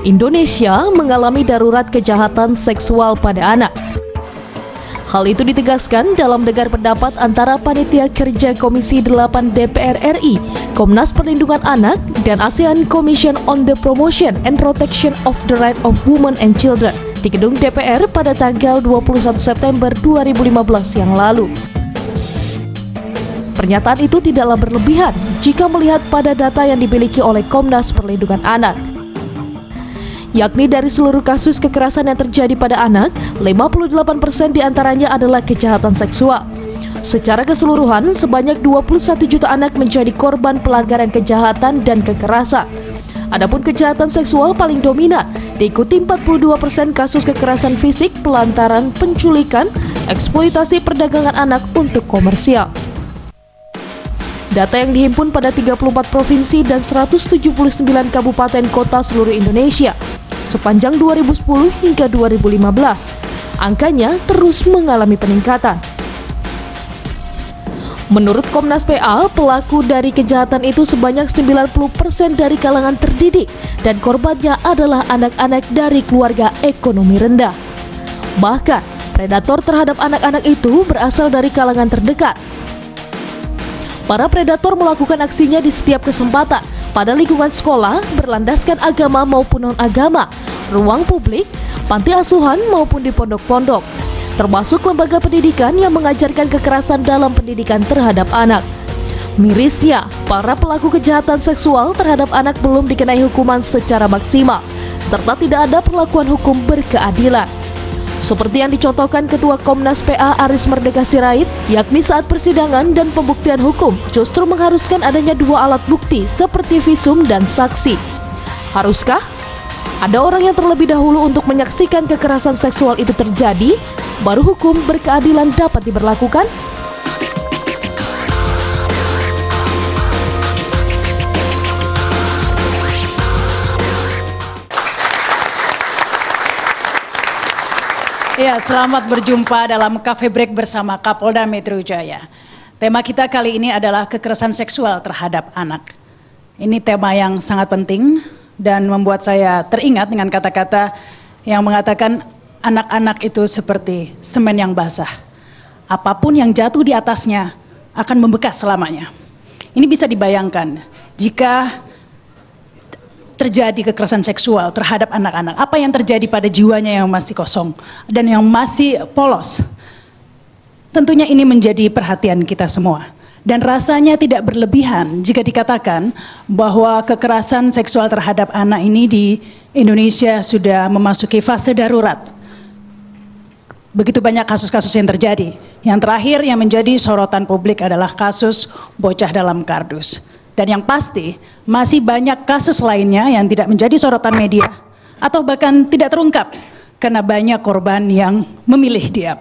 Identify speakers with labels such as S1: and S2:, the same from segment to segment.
S1: Indonesia mengalami darurat kejahatan seksual pada anak. Hal itu ditegaskan dalam dengar pendapat antara Panitia Kerja Komisi 8 DPR RI, Komnas Perlindungan Anak, dan ASEAN Commission on the Promotion and Protection of the Rights of Women and Children di gedung DPR pada tanggal 21 September 2015 yang lalu. Pernyataan itu tidaklah berlebihan jika melihat pada data yang dimiliki oleh Komnas Perlindungan Anak. Yakni dari seluruh kasus kekerasan yang terjadi pada anak, 58% diantaranya adalah kejahatan seksual. Secara keseluruhan, sebanyak 21 juta anak menjadi korban pelanggaran kejahatan dan kekerasan. Adapun kejahatan seksual paling dominan, diikuti 42% kasus kekerasan fisik, pelantaran, penculikan, eksploitasi perdagangan anak untuk komersial. Data yang dihimpun pada 34 provinsi dan 179 kabupaten kota seluruh Indonesia sepanjang 2010 hingga 2015. Angkanya terus mengalami peningkatan. Menurut Komnas PA, pelaku dari kejahatan itu sebanyak 90% dari kalangan terdidik dan korbannya adalah anak-anak dari keluarga ekonomi rendah. Bahkan, predator terhadap anak-anak itu berasal dari kalangan terdekat. Para predator melakukan aksinya di setiap kesempatan, pada lingkungan sekolah, berlandaskan agama maupun non-agama, ruang publik, panti asuhan maupun di pondok-pondok, termasuk lembaga pendidikan yang mengajarkan kekerasan dalam pendidikan terhadap anak. Mirisnya, para pelaku kejahatan seksual terhadap anak belum dikenai hukuman secara maksimal, serta tidak ada perlakuan hukum berkeadilan. Seperti yang dicontohkan Ketua Komnas PA Aris Merdeka Sirait, yakni saat persidangan dan pembuktian hukum justru mengharuskan adanya dua alat bukti seperti visum dan saksi. Haruskah ada orang yang terlebih dahulu untuk menyaksikan kekerasan seksual itu terjadi, baru hukum berkeadilan dapat diberlakukan?
S2: Ya, selamat berjumpa dalam Cafe Break bersama Kapolda Metro Jaya. Tema kita kali ini adalah kekerasan seksual terhadap anak. Ini tema yang sangat penting dan membuat saya teringat dengan kata-kata yang mengatakan anak-anak itu seperti semen yang basah. Apapun yang jatuh di atasnya akan membekas selamanya. Ini bisa dibayangkan jika terjadi kekerasan seksual terhadap anak-anak, apa yang terjadi pada jiwanya yang masih kosong dan yang masih polos. Tentunya ini menjadi perhatian kita semua. Dan rasanya tidak berlebihan jika dikatakan bahwa kekerasan seksual terhadap anak ini di Indonesia sudah memasuki fase darurat. Begitu banyak kasus-kasus yang terjadi. Yang terakhir yang menjadi sorotan publik adalah kasus bocah dalam kardus. Dan yang pasti, masih banyak kasus lainnya yang tidak menjadi sorotan media atau bahkan tidak terungkap karena banyak korban yang memilih diam.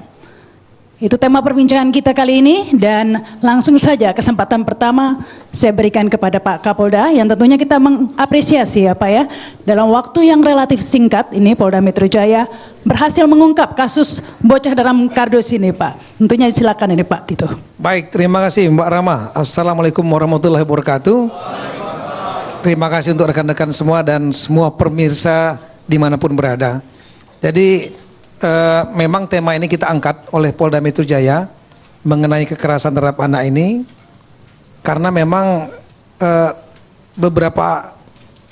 S2: Itu tema perbincangan kita kali ini dan langsung saja kesempatan pertama saya berikan kepada Pak Kapolda yang tentunya kita mengapresiasi ya Pak ya. Dalam waktu yang relatif singkat ini Polda Metro Jaya berhasil mengungkap kasus bocah dalam kardus ini Pak. Tentunya silakan ini Pak Tito.
S3: Baik, terima kasih Mbak Rama. Assalamualaikum warahmatullahi wabarakatuh. Terima kasih untuk rekan-rekan semua dan semua pemirsa dimanapun berada. Jadi memang tema ini kita angkat oleh Polda Metro Jaya mengenai kekerasan terhadap anak ini karena memang beberapa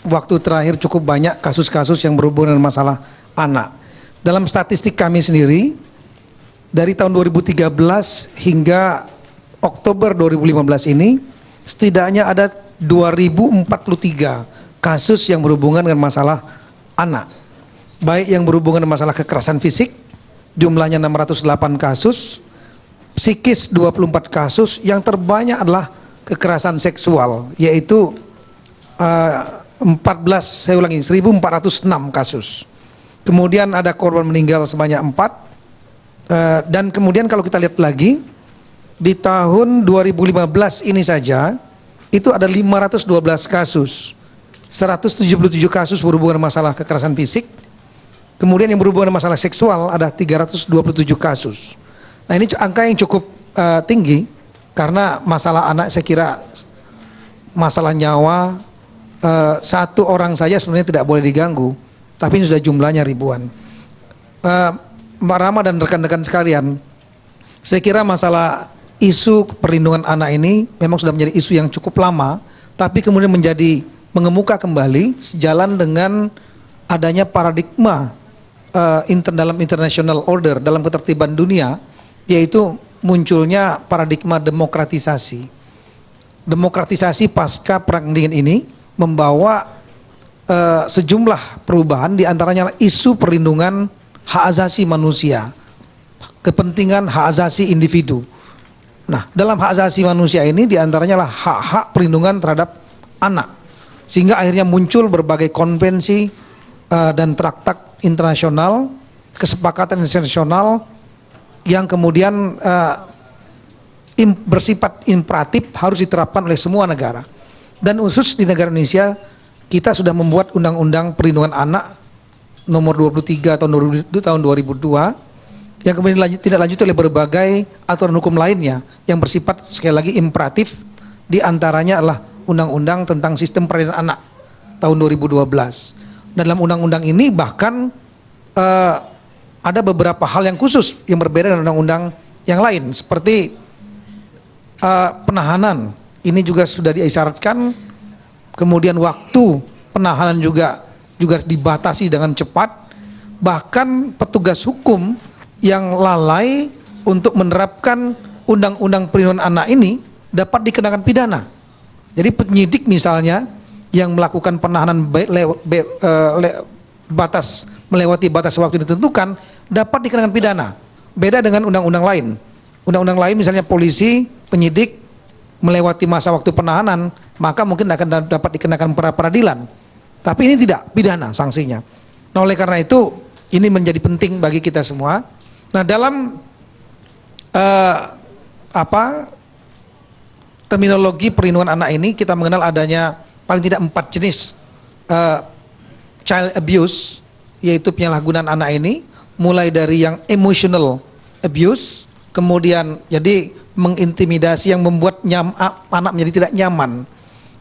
S3: waktu terakhir cukup banyak kasus-kasus yang berhubungan dengan masalah anak. Dalam statistik kami sendiri dari tahun 2013 hingga Oktober 2015 ini setidaknya ada 2043 kasus yang berhubungan dengan masalah anak. Baik yang berhubungan dengan masalah kekerasan fisik, jumlahnya 608 kasus, psikis 24 kasus, yang terbanyak adalah kekerasan seksual, yaitu 1406 kasus. Kemudian ada korban meninggal sebanyak 4, dan kemudian kalau kita lihat lagi, di tahun 2015 ini saja, itu ada 512 kasus, 177 kasus berhubungan dengan masalah kekerasan fisik. Kemudian yang berhubungan dengan masalah seksual ada 327 kasus. Nah ini angka yang cukup tinggi karena masalah anak saya kira masalah nyawa satu orang saja sebenarnya tidak boleh diganggu. tapi ini sudah jumlahnya ribuan. Mbak Rama dan rekan-rekan sekalian, saya kira masalah isu perlindungan anak ini memang sudah menjadi isu yang cukup lama, tapi kemudian mengemuka kembali sejalan dengan adanya paradigma dalam international order, dalam ketertiban dunia, yaitu munculnya paradigma demokratisasi. Demokratisasi pasca Perang Dingin ini membawa sejumlah perubahan, diantaranya isu perlindungan hak asasi manusia, kepentingan hak asasi individu. Nah, dalam hak asasi manusia ini diantaranya lah hak-hak perlindungan terhadap anak, sehingga akhirnya muncul berbagai konvensi dan traktat internasional, kesepakatan internasional yang kemudian bersifat imperatif harus diterapkan oleh semua negara. Dan khusus di negara Indonesia, kita sudah membuat Undang-Undang Perlindungan Anak nomor 23 tahun 2002 yang kemudian tidak lanjut oleh berbagai aturan hukum lainnya yang bersifat sekali lagi imperatif, di antaranya adalah Undang-Undang tentang Sistem Perlindungan Anak tahun 2012. Dalam undang-undang ini bahkan ada beberapa hal yang khusus yang berbeda dengan undang-undang yang lain, seperti penahanan ini juga sudah diisyaratkan, kemudian waktu penahanan juga dibatasi dengan cepat, bahkan petugas hukum yang lalai untuk menerapkan undang-undang perlindungan anak ini dapat dikenakan pidana. Jadi penyidik misalnya yang melakukan penahanan melewati batas waktu ditentukan dapat dikenakan pidana. Beda dengan undang-undang lain. Undang-undang lain misalnya polisi, penyidik melewati masa waktu penahanan, maka mungkin akan dapat dikenakan peradilan. Tapi ini tidak, pidana sanksinya. Nah, oleh karena itu ini menjadi penting bagi kita semua. Nah, dalam terminologi perlindungan anak ini kita mengenal adanya paling tidak 4 jenis child abuse, yaitu penyalahgunaan anak ini, mulai dari yang emotional abuse, kemudian jadi mengintimidasi yang membuat anak menjadi tidak nyaman.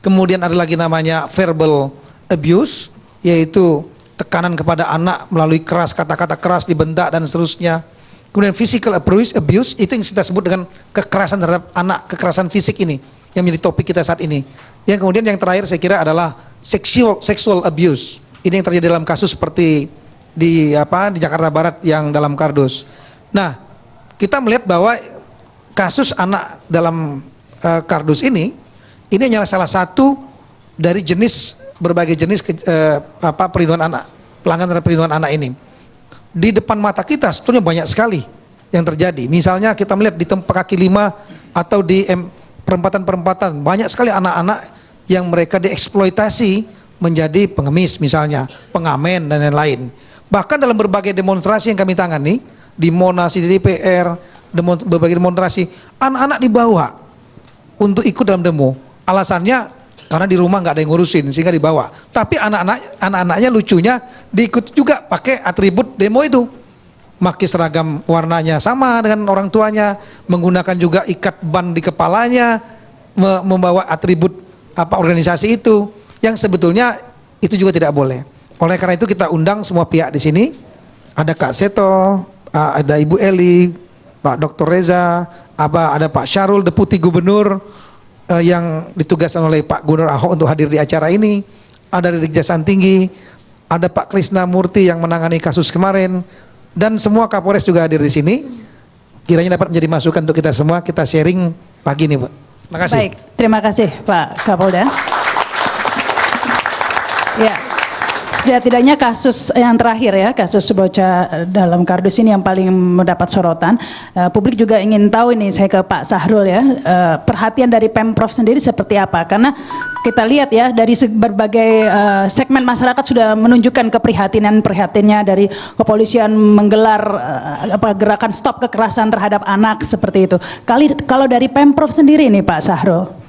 S3: Kemudian ada lagi namanya verbal abuse, yaitu tekanan kepada anak melalui keras, kata-kata keras, dibentak dan seterusnya. Kemudian physical abuse, itu yang kita sebut dengan kekerasan terhadap anak, kekerasan fisik ini yang menjadi topik kita saat ini. Yang kemudian yang terakhir saya kira adalah sexual abuse. Ini yang terjadi dalam kasus seperti di Jakarta Barat yang dalam kardus. Nah, kita melihat bahwa kasus anak dalam kardus ini hanyalah salah satu dari berbagai jenis perlindungan anak, pelanggaran terhadap perlindungan anak ini. Di depan mata kita sebetulnya banyak sekali yang terjadi. Misalnya kita melihat di tempat kaki 5 atau di perempatan-perempatan, banyak sekali anak-anak yang mereka dieksploitasi menjadi pengemis misalnya, pengamen dan lain-lain. Bahkan dalam berbagai demonstrasi yang kami tangani, di Monas, di DPR, berbagai demonstrasi, anak-anak dibawa untuk ikut dalam demo. Alasannya karena di rumah nggak ada yang ngurusin sehingga dibawa. Tapi anak-anaknya lucunya diikut juga pakai atribut demo itu, pakai seragam warnanya sama dengan orang tuanya, menggunakan juga ikat ban di kepalanya, membawa atribut organisasi itu, yang sebetulnya itu juga tidak boleh. Oleh karena itu kita undang semua pihak di sini, ada Kak Seto, ada Ibu Eli, Pak Dr. Reza, ada Pak Syarul, Deputi Gubernur yang ditugaskan oleh Pak Gubernur Ahok untuk hadir di acara ini, ada dari Kejaksaan Tinggi, ada Pak Krisna Murti yang menangani kasus kemarin, dan semua Kapolres juga hadir di sini. Kiranya dapat menjadi masukan untuk kita semua, kita sharing pagi ini, Bu. Terima kasih.
S2: Baik, terima kasih Pak Kapolda. Ya, setidaknya kasus yang terakhir ya, kasus bocah dalam kardus ini yang paling mendapat sorotan. Publik juga ingin tahu ini, saya ke Pak Sahrul ya, perhatian dari Pemprov sendiri seperti apa? Karena kita lihat ya dari berbagai segmen masyarakat sudah menunjukkan keprihatinannya dari kepolisian menggelar gerakan stop kekerasan terhadap anak seperti itu. Kalau dari Pemprov sendiri nih Pak Sahrul.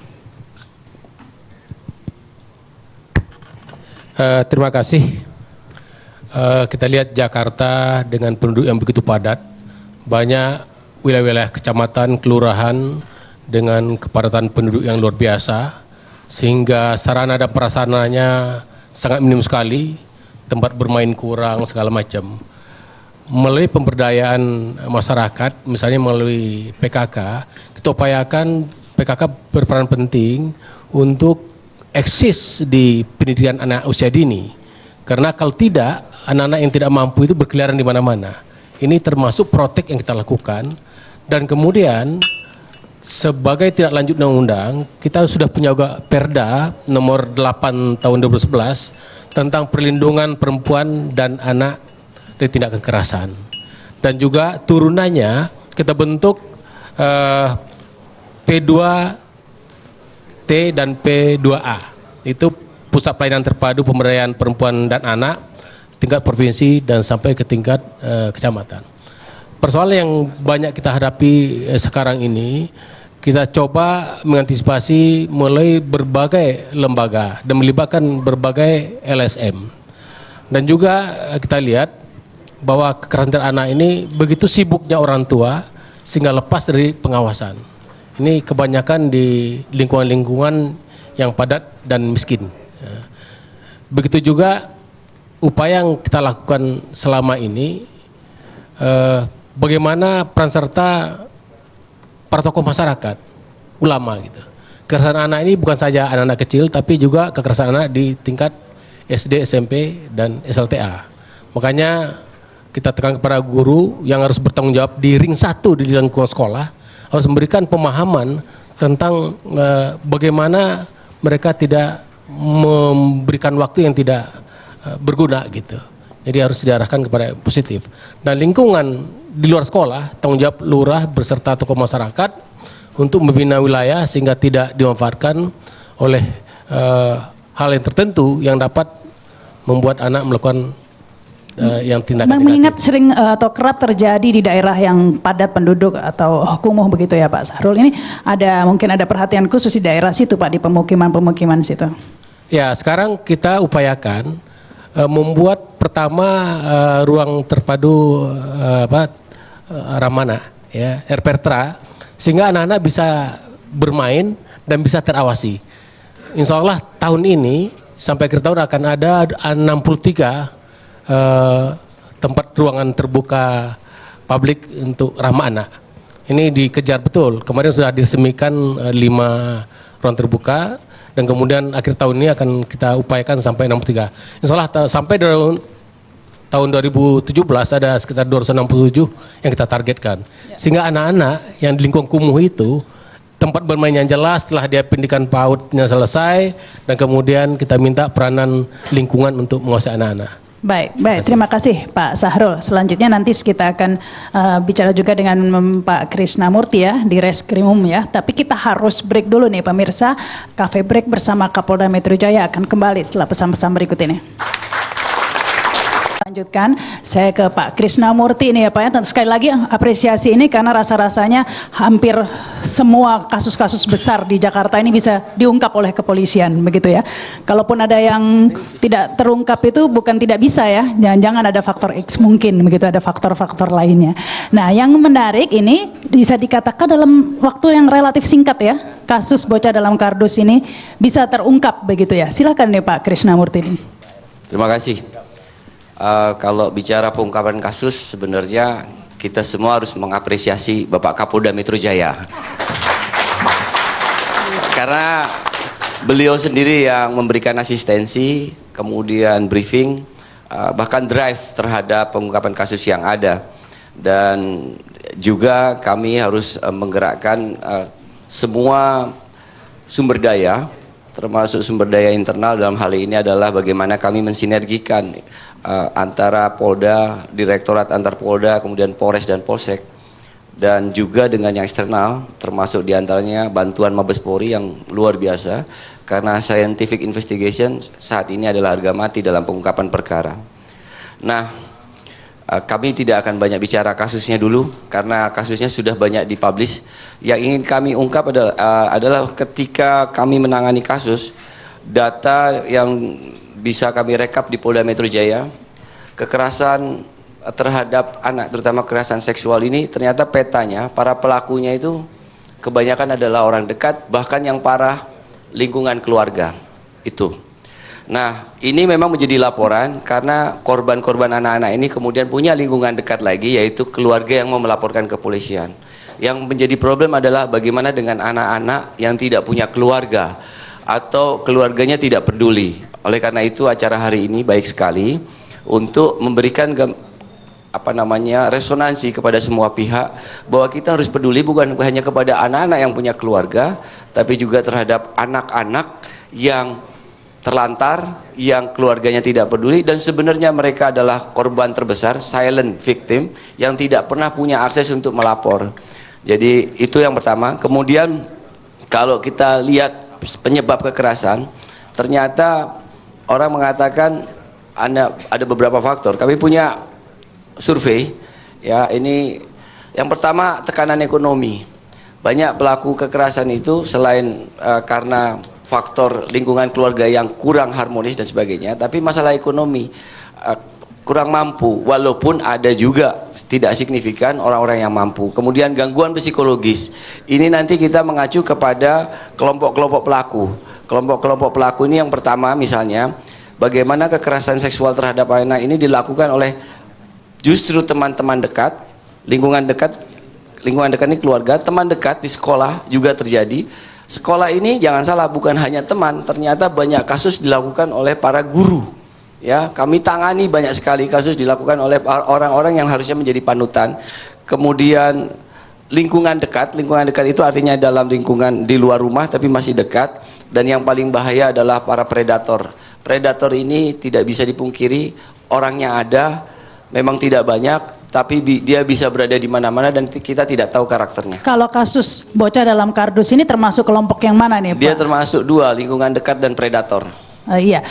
S4: Terima kasih. Kita lihat Jakarta dengan penduduk yang begitu padat, banyak wilayah-wilayah kecamatan, kelurahan dengan kepadatan penduduk yang luar biasa, sehingga sarana dan prasarananya sangat minim sekali. tempat bermain kurang segala macam. Melalui pemberdayaan masyarakat, misalnya melalui PKK, kita upayakan PKK berperan penting untuk eksis di pendidikan anak usia dini. Karena kalau tidak, anak-anak yang tidak mampu itu berkeliaran di mana-mana. Ini termasuk protek yang kita lakukan. Dan kemudian sebagai tidak lanjut undang-undang, kita sudah punya juga Perda nomor 8 tahun 2011 tentang perlindungan perempuan dan anak dari tindak kekerasan. Dan juga turunannya kita bentuk P2T dan P2A. Itu Pusat Pelayanan Terpadu Pemberdayaan Perempuan dan Anak tingkat provinsi dan sampai ke tingkat kecamatan. Persoalan yang banyak kita hadapi sekarang ini, kita coba mengantisipasi melalui berbagai lembaga dan melibatkan berbagai LSM. Dan juga kita lihat bahwa kekerasan anak ini begitu sibuknya orang tua sehingga lepas dari pengawasan. Ini kebanyakan di lingkungan-lingkungan yang padat dan miskin. Begitu juga upaya yang kita lakukan selama ini, bagaimana peran serta para tokoh masyarakat, ulama gitu. Kekerasan anak ini bukan saja anak-anak kecil, tapi juga kekerasan anak di tingkat SD, SMP, dan SLTA. Makanya kita tekan kepada guru yang harus bertanggung jawab di ring 1 di lingkungan sekolah, harus memberikan pemahaman tentang bagaimana mereka tidak memberikan waktu yang tidak berguna gitu. Jadi harus diarahkan kepada yang positif. Dan lingkungan di luar sekolah, tanggung jawab lurah beserta tokoh masyarakat untuk membina wilayah sehingga tidak dimanfaatkan oleh hal yang tertentu yang dapat membuat anak melakukan yang tindakan
S2: mengingat sering atau kerap terjadi di daerah yang padat penduduk atau kumuh begitu ya Pak Sahrul. Ini mungkin ada perhatian khusus di daerah situ Pak, di pemukiman situ. Ya, sekarang kita upayakan membuat pertama ruang terpadu Ramana ya, RPTRA, sehingga anak-anak bisa bermain dan bisa terawasi. Insya Allah tahun ini sampai akhir tahun akan ada 63 tempat ruangan terbuka publik untuk ramah anak. Ini dikejar betul. Kemarin sudah diresmikan 5 ruang terbuka dan kemudian akhir tahun ini akan kita upayakan sampai 63. Insya Allah sampai tahun 2017 ada sekitar 267 yang kita targetkan. Sehingga anak-anak yang di lingkungan kumuh itu tempat bermain yang jelas setelah dia pendidikan PAUD-nya selesai, dan kemudian kita minta peranan lingkungan untuk menguasai anak-anak. Baik, terima kasih Pak Sahrul. Selanjutnya nanti kita akan bicara juga dengan Pak Krisnamurti ya di Reskrimum ya. Tapi kita harus break dulu nih pemirsa. Cafe Break bersama Kapolda Metro Jaya akan kembali setelah pesan-pesan berikut ini. Lanjutkan, saya ke Pak Krisnamurti ini ya Pak ya. Sekali lagi apresiasi ini karena rasa-rasanya hampir semua kasus-kasus besar di Jakarta ini bisa diungkap oleh kepolisian begitu ya. Kalaupun ada yang tidak terungkap itu bukan tidak bisa ya, jangan-jangan ada faktor X mungkin begitu, ada faktor-faktor lainnya. Nah yang menarik ini bisa dikatakan dalam waktu yang relatif singkat ya, kasus bocah dalam kardus ini bisa terungkap begitu ya. Silakan nih Pak Krisnamurti ini.
S5: Terima kasih. Kalau bicara pengungkapan kasus, sebenarnya kita semua harus mengapresiasi Bapak Kapolda Metro Jaya. Karena beliau sendiri yang memberikan asistensi, kemudian briefing, bahkan drive terhadap pengungkapan kasus yang ada. Dan juga kami harus menggerakkan semua sumber daya, termasuk sumber daya internal. Dalam hal ini adalah bagaimana kami mensinergikan antara Polda, Direktorat Antar Polda, kemudian Polres dan Polsek, dan juga dengan yang eksternal, termasuk diantaranya bantuan Mabes Polri yang luar biasa, karena scientific investigation saat ini adalah harga mati dalam pengungkapan perkara. Nah, kami tidak akan banyak bicara kasusnya dulu, karena kasusnya sudah banyak dipublish. Yang ingin kami ungkap adalah ketika kami menangani kasus, data yang bisa kami rekap di Polda Metro Jaya, kekerasan terhadap anak, terutama kekerasan seksual ini, ternyata petanya, para pelakunya itu kebanyakan adalah orang dekat, bahkan yang parah lingkungan keluarga itu. Nah, ini memang menjadi laporan karena korban-korban anak-anak ini kemudian punya lingkungan dekat lagi, yaitu keluarga yang mau melaporkan ke kepolisian. Yang menjadi problem adalah bagaimana dengan anak-anak yang tidak punya keluarga atau keluarganya tidak peduli. Oleh karena itu acara hari ini baik sekali untuk memberikan resonansi kepada semua pihak bahwa kita harus peduli bukan hanya kepada anak-anak yang punya keluarga, tapi juga terhadap anak-anak yang terlantar, yang keluarganya tidak peduli, dan sebenarnya mereka adalah korban terbesar, silent victim, yang tidak pernah punya akses untuk melapor. Jadi itu yang pertama. Kemudian kalau kita lihat penyebab kekerasan, ternyata orang mengatakan ada beberapa faktor. Kami punya survei, ya, ini yang pertama tekanan ekonomi. Banyak pelaku kekerasan itu selain karena faktor lingkungan keluarga yang kurang harmonis dan sebagainya, tapi masalah ekonomi, kurang mampu, walaupun ada juga tidak signifikan orang-orang yang mampu. Kemudian gangguan psikologis, ini nanti kita mengacu kepada kelompok-kelompok pelaku. Kelompok-kelompok pelaku ini yang pertama misalnya, bagaimana kekerasan seksual terhadap anak ini dilakukan oleh justru teman-teman dekat, lingkungan dekat ini keluarga, teman dekat di sekolah juga terjadi. Sekolah ini jangan salah, bukan hanya teman, ternyata banyak kasus dilakukan oleh para guru. Ya, kami tangani banyak sekali kasus dilakukan oleh orang-orang yang harusnya menjadi panutan. Kemudian lingkungan dekat itu artinya dalam lingkungan di luar rumah tapi masih dekat. Dan yang paling bahaya adalah para predator. Predator ini tidak bisa dipungkiri, orangnya ada, memang tidak banyak, tapi dia bisa berada di mana-mana dan kita tidak tahu karakternya.
S2: Kalau kasus bocah dalam kardus ini termasuk kelompok yang mana nih Pak?
S5: Dia termasuk dua, lingkungan dekat dan predator.
S2: Iya,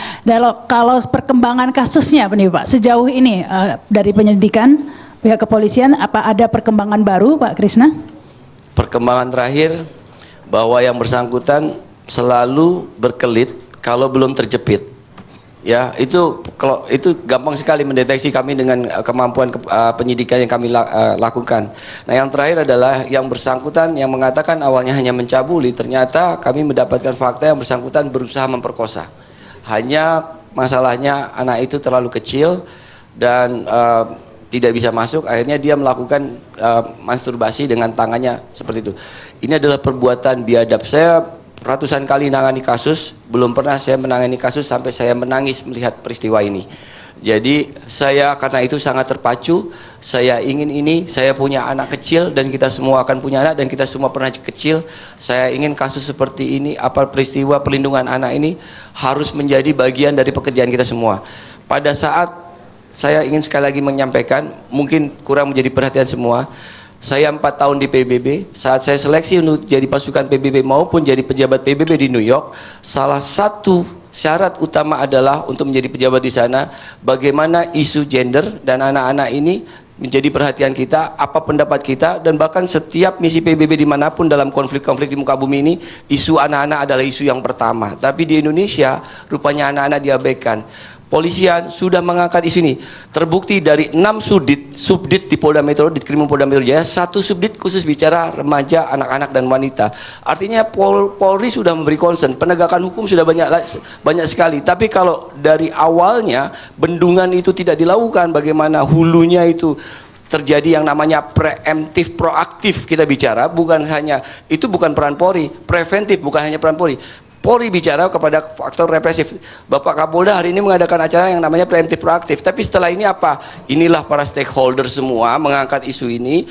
S2: kalau perkembangan kasusnya nih Pak, sejauh ini dari penyelidikan pihak kepolisian, apa ada perkembangan baru Pak Krisna?
S5: Perkembangan terakhir bahwa yang bersangkutan selalu berkelit kalau belum terjepit. Ya, itu gampang sekali mendeteksi kami dengan kemampuan penyidikan yang kami lakukan. Nah, yang terakhir adalah yang bersangkutan yang mengatakan awalnya hanya mencabuli, ternyata kami mendapatkan fakta yang bersangkutan berusaha memperkosa. Hanya masalahnya anak itu terlalu kecil dan tidak bisa masuk, akhirnya dia melakukan masturbasi dengan tangannya seperti itu. Ini adalah perbuatan biadab. Saya ratusan kali menangani kasus, belum pernah saya menangani kasus sampai saya menangis melihat peristiwa ini. Jadi saya karena itu sangat terpacu, saya ingin ini, saya punya anak kecil dan kita semua akan punya anak dan kita semua pernah kecil. Saya ingin kasus seperti ini, peristiwa perlindungan anak ini harus menjadi bagian dari pekerjaan kita semua. Pada saat saya ingin sekali lagi menyampaikan, mungkin kurang menjadi perhatian semua. Saya 4 tahun di PBB, saat saya seleksi untuk jadi pasukan PBB maupun jadi pejabat PBB di New York, salah satu syarat utama adalah untuk menjadi pejabat di sana, bagaimana isu gender dan anak-anak ini menjadi perhatian kita, apa pendapat kita, dan bahkan setiap misi PBB dimanapun dalam konflik-konflik di muka bumi ini, isu anak-anak adalah isu yang pertama. Tapi di Indonesia, rupanya anak-anak diabaikan. Polisian sudah mengangkat isu ini. Terbukti dari 6 subdit di Polda Metro, di Krimum Polda Metro Jaya, 1 subdit khusus bicara remaja, anak-anak dan wanita. Artinya Polri sudah memberi concern, penegakan hukum sudah banyak sekali. Tapi kalau dari awalnya bendungan itu tidak dilakukan, bagaimana hulunya itu terjadi yang namanya preemptif proaktif, kita bicara bukan hanya itu, bukan peran Polri, preventif bukan hanya peran Polri. Polri bicara kepada faktor represif. Bapak Kapolda hari ini mengadakan acara yang namanya preemptif proaktif. Tapi setelah ini apa? Inilah para stakeholder semua mengangkat isu ini,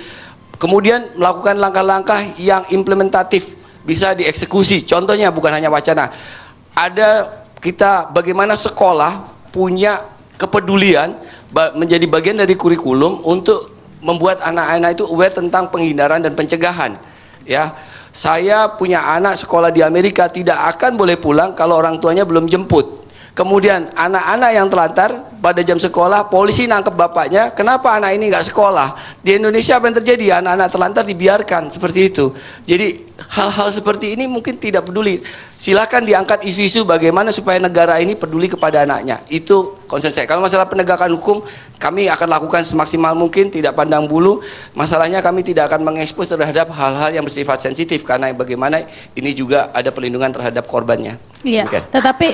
S5: kemudian melakukan langkah-langkah yang implementatif, bisa dieksekusi. Contohnya bukan hanya wacana. Ada kita bagaimana sekolah punya kepedulian menjadi bagian dari kurikulum untuk membuat anak-anak itu aware tentang penghindaran dan pencegahan. Ya. Saya punya anak sekolah di Amerika, tidak akan boleh pulang kalau orang tuanya belum jemput. Kemudian anak-anak yang terlantar pada jam sekolah, polisi nangkep bapaknya, kenapa anak ini nggak sekolah? Di Indonesia apa yang terjadi? Anak-anak terlantar dibiarkan seperti itu. Jadi hal-hal seperti ini mungkin tidak peduli. Silakan diangkat isu-isu bagaimana supaya negara ini peduli kepada anaknya. Itu concern saya. Kalau masalah penegakan hukum, kami akan lakukan semaksimal mungkin, tidak pandang bulu. Masalahnya kami tidak akan mengekspos terhadap hal-hal yang bersifat sensitif, karena bagaimana ini juga ada perlindungan terhadap korbannya.
S2: Iya,
S5: okay.
S2: Tetapi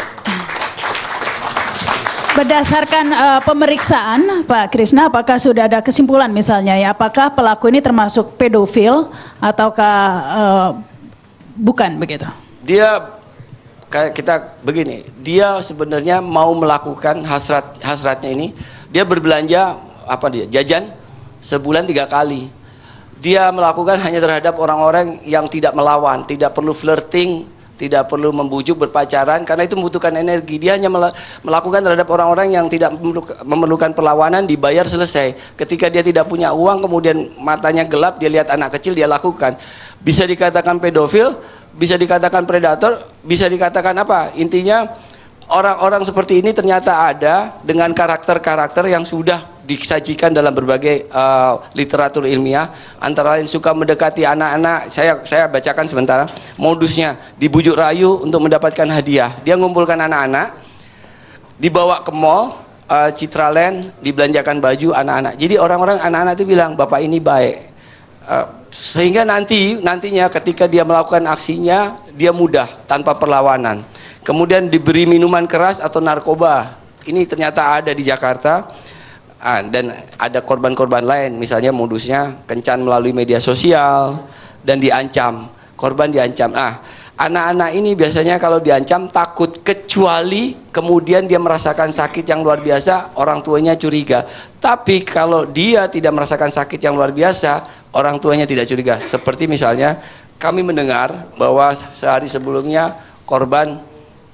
S2: Berdasarkan pemeriksaan Pak Krisna, apakah sudah ada kesimpulan misalnya ya, apakah pelaku ini termasuk pedofil ataukah bukan begitu?
S5: Dia kayak kita begini, dia sebenarnya mau melakukan hasratnya ini, dia berbelanja jajan sebulan 3 kali. Dia melakukan hanya terhadap orang-orang yang tidak melawan, tidak perlu flirting, tidak perlu membujuk berpacaran karena itu membutuhkan energi. Dia hanya melakukan terhadap orang-orang yang tidak memerlukan perlawanan, dibayar selesai. Ketika dia tidak punya uang, kemudian matanya gelap, dia lihat anak kecil, dia lakukan. Bisa dikatakan pedofil, bisa dikatakan predator, bisa dikatakan apa? Intinya orang-orang seperti ini ternyata ada dengan karakter-karakter yang sudah disajikan dalam berbagai literatur ilmiah, antara lain suka mendekati anak-anak. Saya bacakan sebentar modusnya: dibujuk rayu untuk mendapatkan hadiah. Dia ngumpulkan anak-anak, dibawa ke mall, Citraland, dibelanjakan baju anak-anak. Jadi orang-orang anak-anak itu bilang bapak ini baik, sehingga nantinya ketika dia melakukan aksinya dia mudah tanpa perlawanan. Kemudian diberi minuman keras atau narkoba. Ini ternyata ada di Jakarta. Dan ada korban-korban lain, misalnya modusnya kencan melalui media sosial dan diancam, korban diancam. Anak-anak ini biasanya kalau diancam takut, kecuali kemudian dia merasakan sakit yang luar biasa, orang tuanya curiga. Tapi kalau dia tidak merasakan sakit yang luar biasa, orang tuanya tidak curiga. Seperti misalnya kami mendengar bahwa sehari sebelumnya korban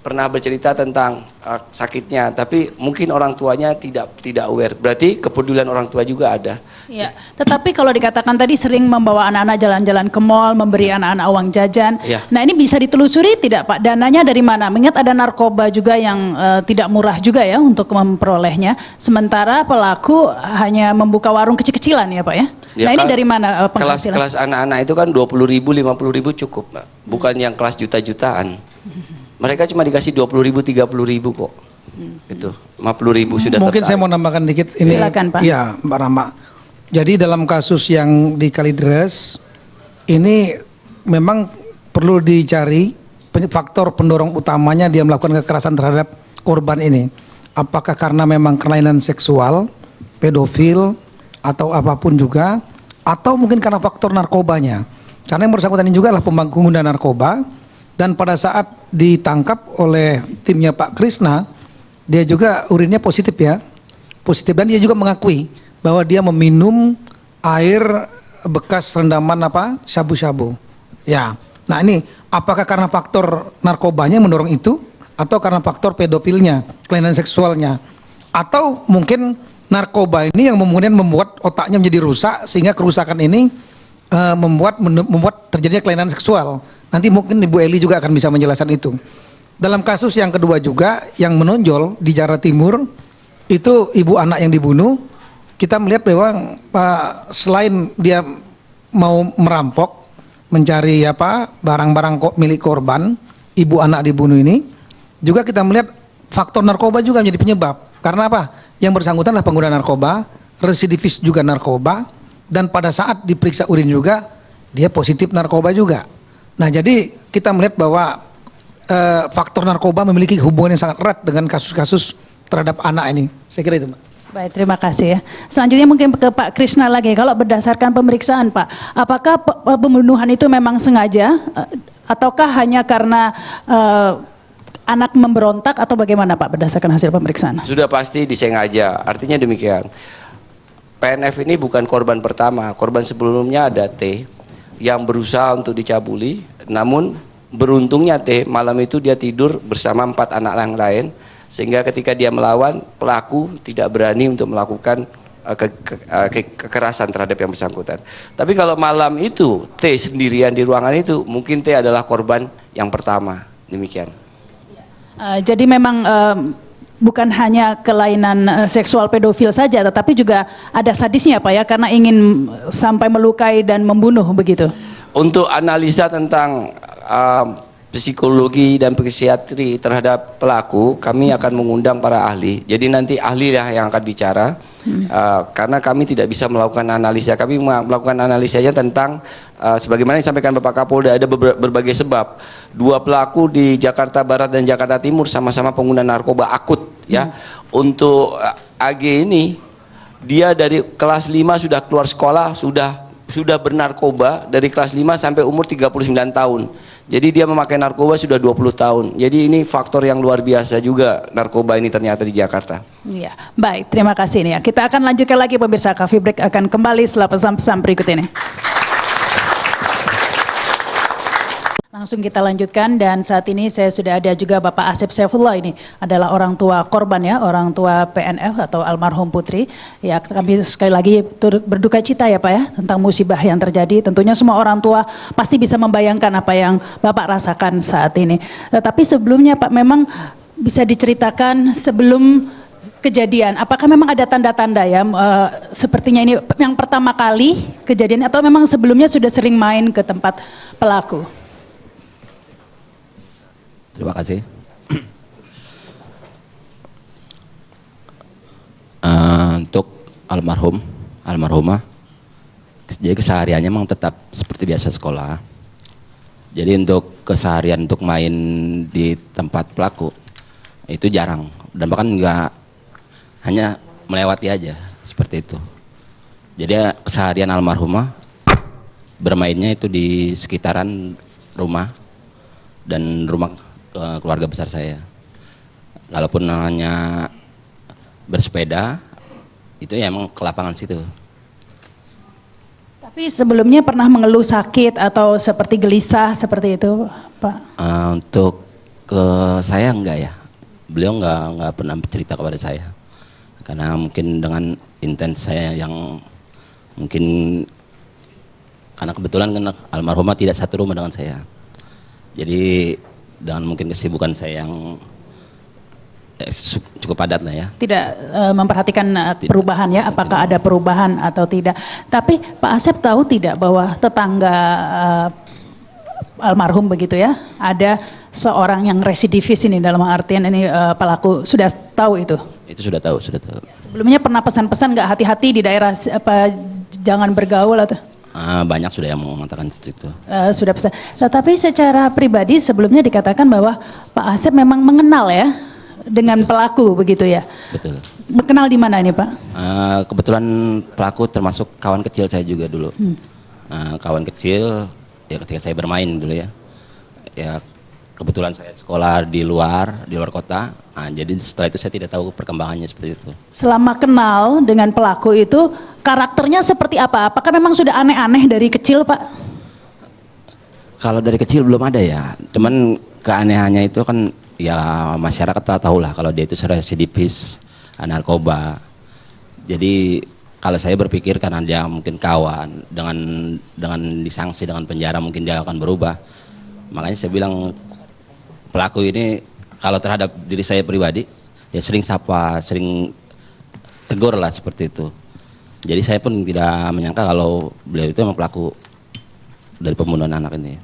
S5: pernah bercerita tentang sakitnya, tapi mungkin orang tuanya tidak aware. Berarti kepedulian orang tua juga ada.
S2: Ya, tetapi kalau dikatakan tadi sering membawa anak-anak jalan-jalan ke mall, memberi anak-anak uang jajan.
S5: Ya.
S2: Nah, ini bisa ditelusuri tidak Pak? Dananya dari mana? Mengingat ada narkoba juga yang tidak murah juga ya untuk memperolehnya. Sementara pelaku hanya membuka warung kecil-kecilan ya Pak ya?
S5: Ya,
S2: nah ini dari mana penghasilan?
S5: Kelas anak-anak itu kan 20.000, 50.000 cukup, Mbak. Bukan yang kelas juta-jutaan. Mereka cuma dikasih 20.000, 30.000 kok. Itu 50.000 sudah.
S3: Mungkin saya mau nambahkan dikit ini.
S2: Silakan, Pak.
S3: Iya, Mbak Rama. Jadi dalam kasus yang di Kalideres ini memang perlu dicari faktor pendorong utamanya dia melakukan kekerasan terhadap korban ini. Apakah karena memang kelainan seksual, pedofil, atau apapun juga, atau mungkin karena faktor narkobanya. Karena yang bersangkutan ini juga adalah pengguna narkoba. Dan pada saat ditangkap oleh timnya Pak Krisna, dia juga urinnya positif ya, positif, dan dia juga mengakui bahwa dia meminum air bekas rendaman shabu-shabu. Ya, nah ini apakah karena faktor narkobanya mendorong itu, atau karena faktor pedofilnya, kelainan seksualnya, atau mungkin narkoba ini yang kemudian membuat otaknya menjadi rusak sehingga kerusakan ini membuat terjadinya kelainan seksual. Nanti mungkin Ibu Eli juga akan bisa menjelaskan itu. Dalam kasus yang kedua juga yang menonjol di Jawa Timur itu ibu anak yang dibunuh, kita melihat bahwa selain dia mau merampok, mencari barang-barang milik korban, ibu anak dibunuh ini, juga kita melihat faktor narkoba juga menjadi penyebab. Karena apa? Yang bersangkutan adalah pengguna narkoba, residivis juga narkoba, dan pada saat diperiksa urin juga dia positif narkoba juga. Nah, jadi kita melihat bahwa faktor narkoba memiliki hubungan yang sangat erat dengan kasus-kasus terhadap anak ini. Saya kira itu, Mbak.
S2: Baik, terima kasih ya. Selanjutnya mungkin ke Pak Krisna lagi. Kalau berdasarkan pemeriksaan Pak, apakah pembunuhan itu memang sengaja ataukah hanya karena anak memberontak atau bagaimana Pak berdasarkan hasil pemeriksaan?
S5: Sudah pasti disengaja. Artinya demikian. PNF ini bukan korban pertama. Korban sebelumnya ada T yang berusaha untuk dicabuli, namun beruntungnya T malam itu dia tidur bersama 4 anak yang lain, sehingga ketika dia melawan, pelaku tidak berani untuk melakukan kekerasan terhadap yang bersangkutan. Tapi kalau malam itu T sendirian di ruangan itu, mungkin T adalah korban yang pertama. Demikian.
S2: Jadi memang bukan hanya kelainan seksual pedofil saja, tetapi juga ada sadisnya Pak ya, karena ingin sampai melukai dan membunuh begitu.
S5: Untuk analisa tentang psikologi dan psikiatri terhadap pelaku, kami akan mengundang para ahli. Jadi nanti ahli lah yang akan bicara. Karena kami tidak bisa melakukan analisa. Kami melakukan analisanya tentang sebagaimana yang disampaikan Bapak Kapolda, ada berbagai sebab. 2 pelaku di Jakarta Barat dan Jakarta Timur sama-sama pengguna narkoba akut, ya. Untuk AG ini, dia dari kelas 5 sudah keluar sekolah, sudah bernarkoba dari kelas 5 sampai umur 39 tahun. Jadi dia memakai narkoba sudah 20 tahun. Jadi ini faktor yang luar biasa juga narkoba ini ternyata di Jakarta.
S2: Iya, baik, terima kasih nih ya. Kita akan lanjutkan lagi pemirsa, Coffee Break akan kembali setelah pesan-pesan berikut ini. Langsung kita lanjutkan, dan saat ini saya sudah ada juga Bapak Asep Saifullah, ini adalah orang tua korban ya, orang tua PNF atau almarhum Putri. Ya, kami sekali lagi turut berduka cita ya Pak ya tentang musibah yang terjadi. Tentunya semua orang tua pasti bisa membayangkan apa yang Bapak rasakan saat ini. Tetapi sebelumnya Pak, memang bisa diceritakan sebelum kejadian, apakah memang ada tanda-tanda ya sepertinya ini yang pertama kali kejadian, atau memang sebelumnya sudah sering main ke tempat pelaku?
S6: Terima kasih. Untuk almarhumah, jadi kesehariannya memang tetap seperti biasa sekolah. Jadi untuk keseharian untuk main di tempat pelaku itu jarang, dan bahkan nggak, hanya melewati aja seperti itu. Jadi keseharian almarhumah bermainnya itu di sekitaran rumah dan rumah keluarga besar saya. Kalaupun hanya bersepeda, itu ya emang ke lapangan situ.
S2: Tapi sebelumnya pernah mengeluh sakit atau seperti gelisah seperti itu, Pak?
S6: Untuk ke saya enggak ya. Beliau enggak pernah cerita kepada saya. Karena mungkin dengan intens saya yang mungkin, karena kebetulan kan almarhumah tidak satu rumah dengan saya. Jadi dengan mungkin kesibukan saya yang cukup padat lah ya.
S2: Tidak memperhatikan perubahan ya, apakah ada perubahan atau tidak. Tapi Pak Asep tahu tidak bahwa tetangga almarhum begitu ya, ada seorang yang residivis ini, dalam artian ini pelaku, sudah tahu itu?
S6: Itu sudah tahu, sudah tahu.
S2: Sebelumnya pernah pesan-pesan nggak hati-hati di daerah apa, jangan bergaul atau?
S6: Banyak sudah yang mengatakan itu.
S2: Sudah pesan. Tetapi secara pribadi sebelumnya dikatakan bahwa Pak Asep memang mengenal ya dengan pelaku begitu ya?
S6: Betul.
S2: Mengenal di mana ini Pak?
S6: Kebetulan pelaku termasuk kawan kecil saya juga dulu. Kawan kecil ya ketika saya bermain dulu ya. Ya kebetulan saya sekolah di luar kota. Jadi setelah itu saya tidak tahu perkembangannya seperti itu. Selama
S2: kenal dengan pelaku itu karakternya seperti apa? Apakah memang sudah aneh-aneh dari kecil Pak?
S6: Kalau dari kecil belum ada ya. Cuman keanehannya itu kan ya masyarakat tahu lah kalau dia itu residivis narkoba. Jadi kalau saya berpikir karena dia mungkin kawan, dengan disanksi dengan penjara mungkin dia akan berubah. Makanya saya bilang pelaku ini kalau terhadap diri saya pribadi ya sering sapa, sering tegur lah seperti itu. Jadi saya pun tidak menyangka kalau beliau itu memang pelaku dari pembunuhan anak ini.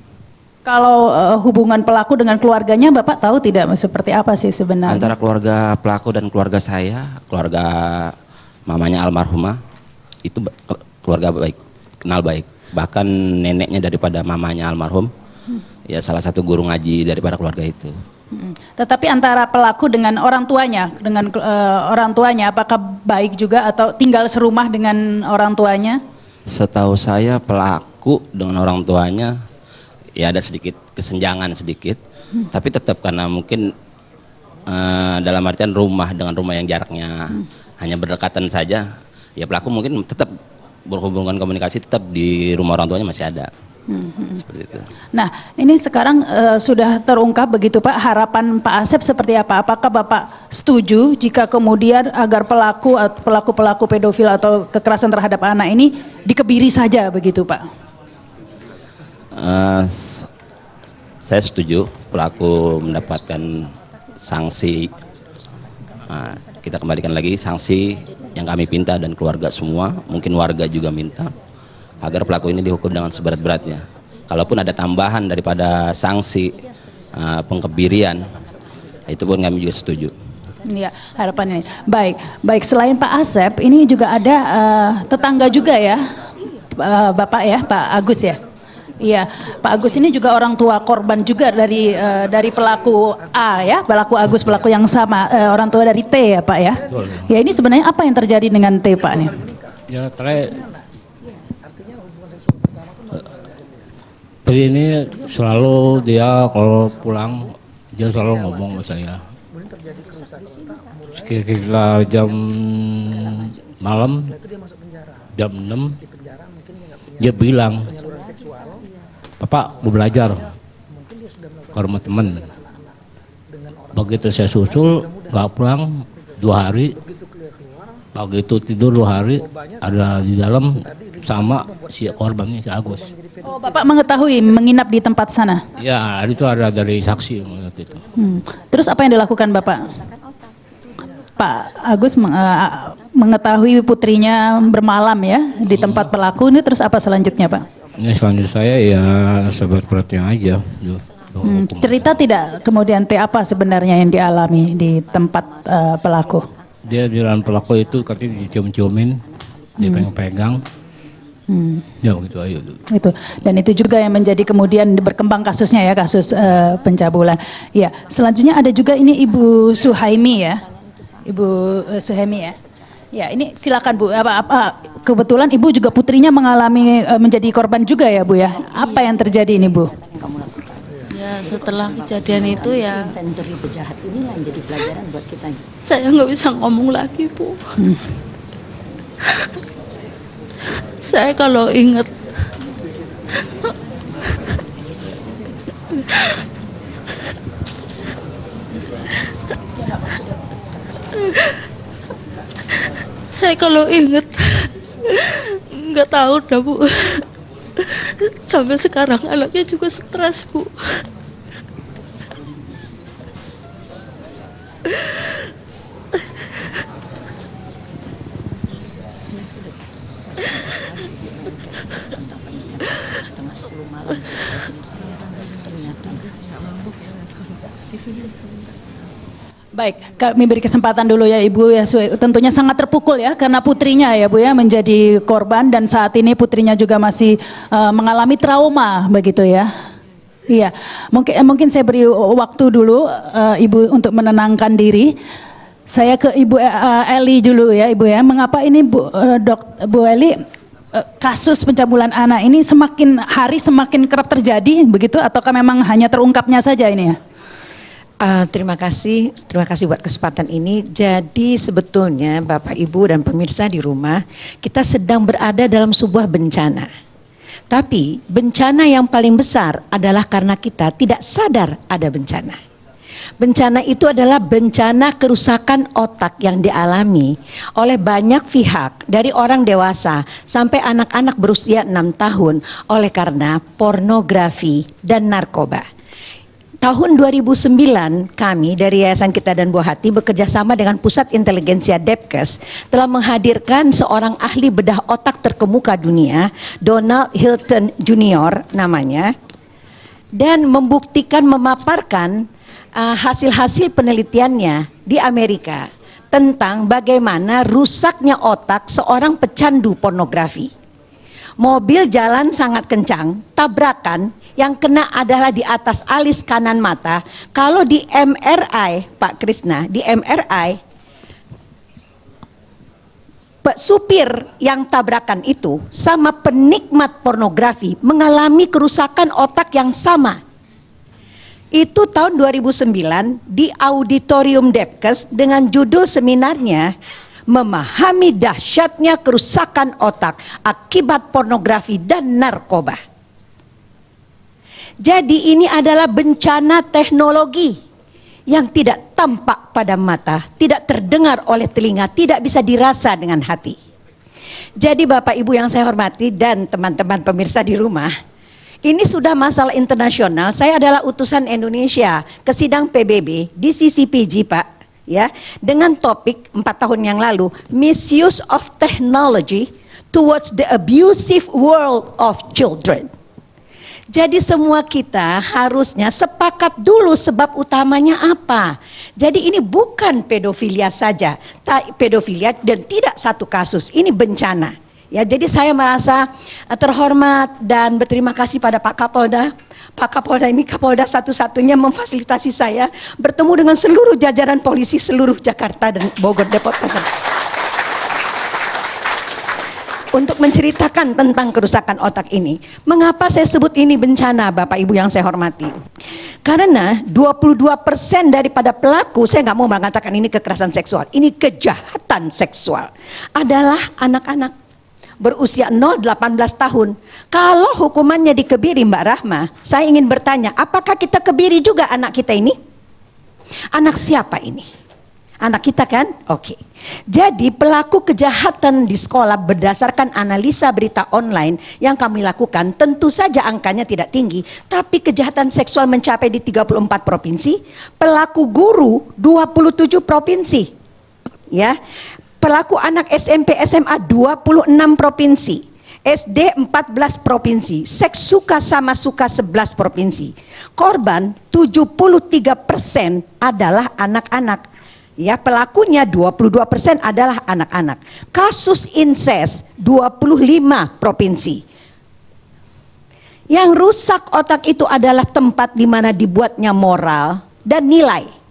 S2: Kalau hubungan pelaku dengan keluarganya Bapak tahu tidak seperti apa sih sebenarnya?
S6: Antara keluarga pelaku dan keluarga saya, keluarga mamanya almarhumah, itu keluarga baik, kenal baik. Bahkan neneknya daripada mamanya almarhum, ya salah satu guru ngaji daripada keluarga itu.
S2: Tetapi antara pelaku dengan orang tuanya, apakah baik juga atau tinggal serumah dengan orang tuanya?
S6: Setahu saya pelaku dengan orang tuanya ya ada sedikit kesenjangan sedikit, tapi tetap karena mungkin dalam artian rumah dengan rumah yang jaraknya hanya berdekatan saja, ya pelaku mungkin tetap berhubungan komunikasi tetap di rumah orang tuanya masih ada. Seperti itu.
S2: Nah, ini sekarang sudah terungkap begitu Pak, harapan Pak Asep seperti apa? Apakah Bapak setuju jika kemudian agar pelaku pedofil atau kekerasan terhadap anak ini dikebiri saja begitu Pak?
S6: Saya setuju pelaku mendapatkan sanksi. Kita kembalikan lagi sanksi yang kami minta dan keluarga semua, mungkin warga juga minta agar pelaku ini dihukum dengan seberat-beratnya. Kalaupun ada tambahan daripada sanksi pengkebirian, itu pun kami juga setuju.
S2: Ya, harapan ini. Baik, baik. Selain Pak Asep, ini juga ada tetangga juga ya, Bapak ya, Pak Agus ya. Iya, Pak Agus ini juga orang tua korban juga dari pelaku A ya, pelaku Agus, pelaku yang sama, orang tua dari T ya Pak ya.
S7: Betul.
S2: Ya ini sebenarnya apa yang terjadi dengan T Pak nih?
S7: Ya Tri ini selalu dia kalau pulang dia selalu ngomong ke saya. Sekitar jam malam, jam 6, dia bilang, Bapak mau belajar ke rumah teman. Begitu saya susul, nggak pulang 2 hari. Begitu tidur 2 hari, ada di dalam sama si korbannya, si Agus.
S2: Oh, Bapak mengetahui menginap di tempat sana?
S7: Ya, itu ada dari saksi yang melihat itu.
S2: Terus apa yang dilakukan Bapak? Pak Agus mengetahui putrinya bermalam ya di tempat pelaku, ini terus apa selanjutnya Pak?
S7: Ini selanjutnya saya ya seperti aja.
S2: Cerita tidak kemudian T apa sebenarnya yang dialami di tempat pelaku?
S7: Dia bilang pelaku itu katanya dicium-ciumin, dipegang-pegang. Ya begitu aja.
S2: Itu, dan itu juga yang menjadi kemudian berkembang kasusnya ya, kasus pencabulan. Ya, selanjutnya ada juga ini Ibu Suhaimi ya, Ibu Suhaimi ya. Ya, ini silakan Bu. Kebetulan Ibu juga putrinya mengalami menjadi korban juga ya Bu ya. Apa yang terjadi ini Bu?
S8: Ya setelah kejadian itu ya
S9: inventory penjahat ini yang jadi pelajaran buat kita.
S8: saya nggak bisa ngomong lagi Bu. Saya kalau ingat nggak tahu dah Bu. Sampai sekarang anaknya juga stres Bu.
S2: Baik, kami beri kesempatan dulu ya Ibu ya, tentunya sangat terpukul ya karena putrinya ya Bu ya menjadi korban dan saat ini putrinya juga masih mengalami trauma begitu ya. Iya, mungkin saya beri waktu dulu Ibu untuk menenangkan diri. Saya ke Ibu Eli dulu ya Ibu ya. Mengapa ini Bu Eli kasus pencabulan anak ini semakin hari semakin kerap terjadi begitu ataukah memang hanya terungkapnya saja ini ya?
S9: Terima kasih buat kesempatan ini. Jadi sebetulnya Bapak Ibu dan pemirsa di rumah, kita sedang berada dalam sebuah bencana. Tapi bencana yang paling besar adalah karena kita tidak sadar ada bencana. Bencana itu adalah bencana kerusakan otak yang dialami oleh banyak pihak, dari orang dewasa sampai anak-anak berusia 6 tahun oleh karena pornografi dan narkoba. Tahun 2009 kami dari Yayasan Kita dan Buah Hati bekerja sama dengan Pusat Inteligensia Depkes telah menghadirkan seorang ahli bedah otak terkemuka dunia, Donald Hilton Jr. namanya, dan membuktikan memaparkan hasil-hasil penelitiannya di Amerika tentang bagaimana rusaknya otak seorang pecandu pornografi. Mobil jalan sangat kencang, tabrakan, yang kena adalah di atas alis kanan mata. Kalau di MRI, Pak Krisna, di MRI, Pak supir yang tabrakan itu sama penikmat pornografi mengalami kerusakan otak yang sama. Itu tahun 2009 di Auditorium Depkes dengan judul seminarnya Memahami Dahsyatnya Kerusakan Otak Akibat Pornografi dan Narkoba. Jadi ini adalah bencana teknologi yang tidak tampak pada mata, tidak terdengar oleh telinga, tidak bisa dirasa dengan hati. Jadi Bapak Ibu yang saya hormati dan teman-teman pemirsa di rumah, ini sudah masalah internasional. Saya adalah utusan Indonesia ke sidang PBB di CCPG Pak, ya, dengan topik 4 tahun yang lalu, Misuse of Technology Towards the Abusive World of Children. Jadi semua kita harusnya sepakat dulu sebab utamanya apa. Jadi ini bukan pedofilia saja, pedofilia dan tidak satu kasus, ini bencana. Ya, jadi saya merasa terhormat dan berterima kasih pada Pak Kapolda. Pak Kapolda ini Kapolda satu-satunya memfasilitasi saya bertemu dengan seluruh jajaran polisi seluruh Jakarta dan Bogor Depok untuk menceritakan tentang kerusakan otak ini. Mengapa saya sebut ini bencana, Bapak Ibu yang saya hormati? Karena 22% daripada pelaku, saya nggak mau mengatakan ini kekerasan seksual, ini kejahatan seksual, adalah anak-anak berusia 0-18 tahun. Kalau hukumannya dikebiri, Mbak Rahma, saya ingin bertanya, apakah kita kebiri juga anak kita ini? Anak siapa ini? Anak kita kan? Oke. Jadi pelaku kejahatan di sekolah berdasarkan analisa berita online yang kami lakukan, tentu saja angkanya tidak tinggi, tapi kejahatan seksual mencapai di 34 provinsi, pelaku guru 27 provinsi. Ya. Pelaku anak SMP SMA 26 provinsi, SD 14 provinsi, seks suka sama suka 11 provinsi. Korban 73% adalah anak-anak. Ya, pelakunya 22% adalah anak-anak. Kasus incest 25 provinsi. Yang rusak otak itu adalah tempat di mana dibuatnya moral dan nilai.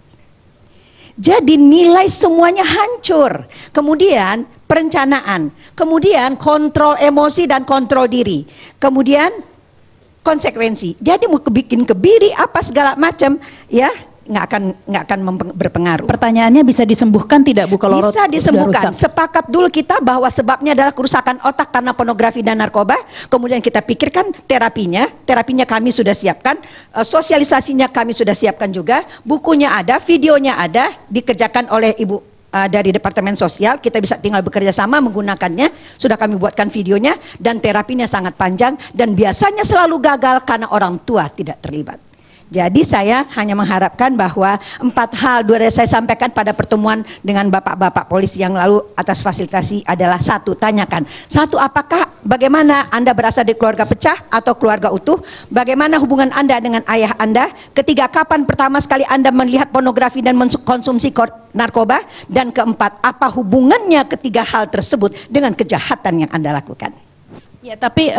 S9: Jadi nilai semuanya hancur. Kemudian perencanaan, kemudian kontrol emosi dan kontrol diri, kemudian konsekuensi. Jadi mau bikin kebiri apa segala macam, ya nggak akan berpengaruh.
S2: Pertanyaannya bisa disembuhkan tidak, Bu, kalau
S9: bisa disembuhkan. Sepakat dulu kita bahwa sebabnya adalah kerusakan otak karena pornografi dan narkoba. Kemudian kita pikirkan terapinya kami sudah siapkan, sosialisasinya kami sudah siapkan juga, bukunya ada, videonya ada, dikerjakan oleh Ibu dari Departemen Sosial. Kita bisa tinggal bekerja sama menggunakannya. Sudah kami buatkan videonya dan terapinya sangat panjang dan biasanya selalu gagal karena orang tua tidak terlibat. Jadi saya hanya mengharapkan bahwa 4 hal saya sampaikan pada pertemuan dengan bapak-bapak polisi yang lalu atas fasilitasi adalah: 1, tanyakan. 1, apakah bagaimana Anda berasal dari keluarga pecah atau keluarga utuh? Bagaimana hubungan Anda dengan ayah Anda? Ketiga, kapan pertama sekali Anda melihat pornografi dan mengkonsumsi narkoba? Dan keempat, apa hubungannya ketiga hal tersebut dengan kejahatan yang Anda lakukan?
S2: Ya, tapi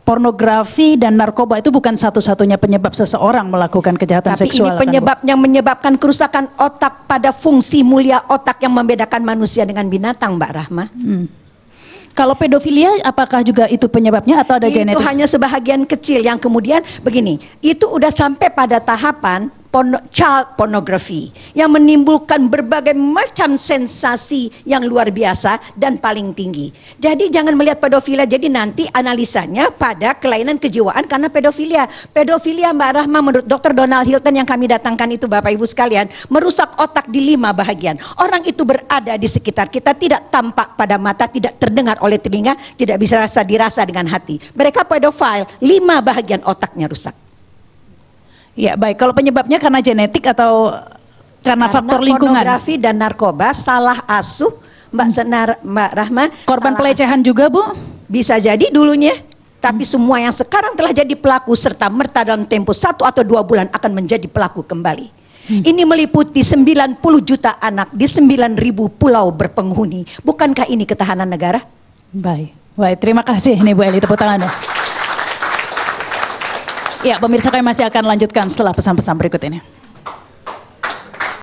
S2: pornografi dan narkoba itu bukan satu-satunya penyebab seseorang melakukan kejahatan seksual.
S9: Tapi ini penyebab yang menyebabkan kerusakan otak pada fungsi mulia otak yang membedakan manusia dengan binatang, Mbak Rahma.
S2: Kalau pedofilia, apakah juga itu penyebabnya atau ada genetik?
S9: Itu hanya sebahagian kecil yang kemudian begini, itu udah sampai pada tahapan child pornography yang menimbulkan berbagai macam sensasi yang luar biasa dan paling tinggi. Jadi jangan melihat pedofilia jadi nanti analisanya pada kelainan kejiwaan karena pedofilia. Pedofilia, Mbak Rahma, menurut Dr. Donald Hilton yang kami datangkan itu, Bapak Ibu sekalian, merusak otak di 5 bahagian. Orang itu berada di sekitar kita, tidak tampak pada mata, tidak terdengar oleh telinga, tidak bisa dirasa dengan hati. Mereka pedofil, 5 bahagian otaknya rusak.
S2: Ya, baik. Kalau penyebabnya karena genetik atau karena faktor lingkungan?
S9: Pornografi dan narkoba, salah asuh, Mbak Rahma.
S2: Korban pelecehan juga, Bu?
S9: Bisa jadi dulunya. Tapi semua yang sekarang telah jadi pelaku serta merta dalam tempo 1 atau 2 bulan akan menjadi pelaku kembali. Ini meliputi 90 juta anak di 9.000 pulau berpenghuni. Bukankah ini ketahanan negara?
S2: Baik. Baik, terima kasih. Ini Bu Eli, tepuk tangannya. Ya, pemirsa, kami masih akan lanjutkan setelah pesan-pesan berikut ini.